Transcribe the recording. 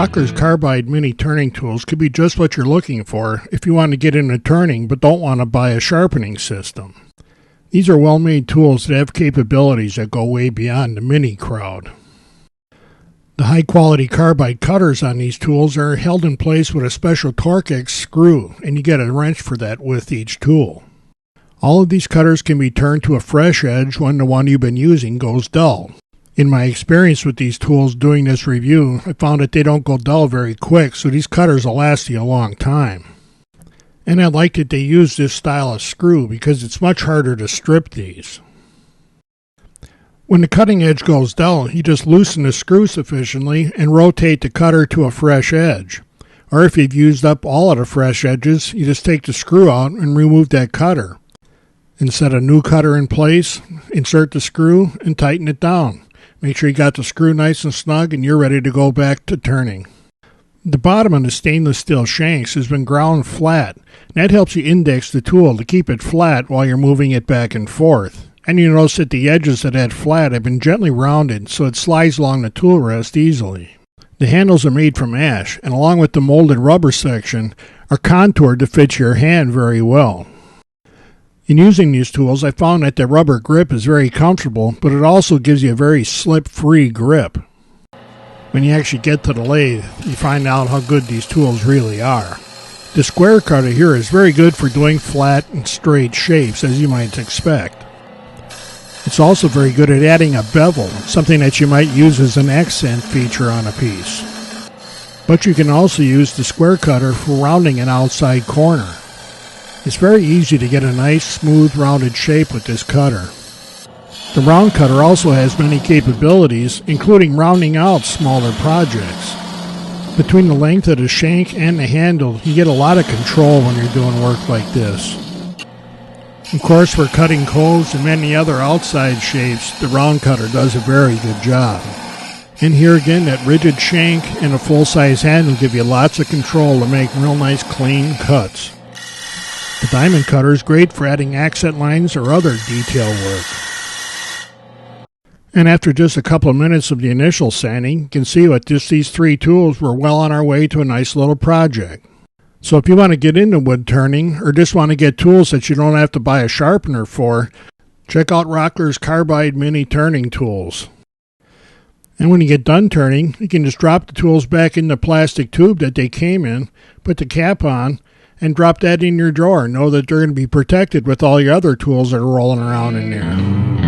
Rockler's Carbide Mini Turning Tools could be just what you're looking for if you want to get into turning but don't want to buy a sharpening system. These are well-made tools that have capabilities that go way beyond the mini crowd. The high-quality carbide cutters on these tools are held in place with a special Torx screw, and you get a wrench for that with each tool. All of these cutters can be turned to a fresh edge when the one you've been using goes dull. In my experience with these tools doing this review, I found that they don't go dull very quick, so these cutters will last you a long time. And I like that they use this style of screw because it's much harder to strip these. When the cutting edge goes dull, you just loosen the screw sufficiently and rotate the cutter to a fresh edge. Or if you've used up all of the fresh edges, you just take the screw out and remove that cutter. And set a new cutter in place, insert the screw, and tighten it down. Make sure you got the screw nice and snug and you're ready to go back to turning. The bottom of the stainless steel shanks has been ground flat. That helps you index the tool to keep it flat while you're moving it back and forth. And you notice that the edges of that flat have been gently rounded so it slides along the tool rest easily. The handles are made from ash, and along with the molded rubber section, are contoured to fit your hand very well. In using these tools, I found that the rubber grip is very comfortable, but it also gives you a very slip-free grip. When you actually get to the lathe, you find out how good these tools really are. The square cutter here is very good for doing flat and straight shapes, as you might expect. It's also very good at adding a bevel, something that you might use as an accent feature on a piece. But you can also use the square cutter for rounding an outside corner. It's very easy to get a nice, smooth, rounded shape with this cutter. The round cutter also has many capabilities, including rounding out smaller projects. Between the length of the shank and the handle, you get a lot of control when you're doing work like this. Of course, for cutting coves and many other outside shapes, the round cutter does a very good job. And here again, that rigid shank and a full-size handle give you lots of control to make real nice, clean cuts. The diamond cutter is great for adding accent lines or other detail work. And after just a couple of minutes of the initial sanding, you can see that just these three tools were well on our way to a nice little project. So if you want to get into wood turning or just want to get tools that you don't have to buy a sharpener for, check out Rockler's Carbide Mini Turning Tools. And when you get done turning, you can just drop the tools back in the plastic tube that they came in, put the cap on, and drop that in your drawer. Know that they're going to be protected with all your other tools that are rolling around in there.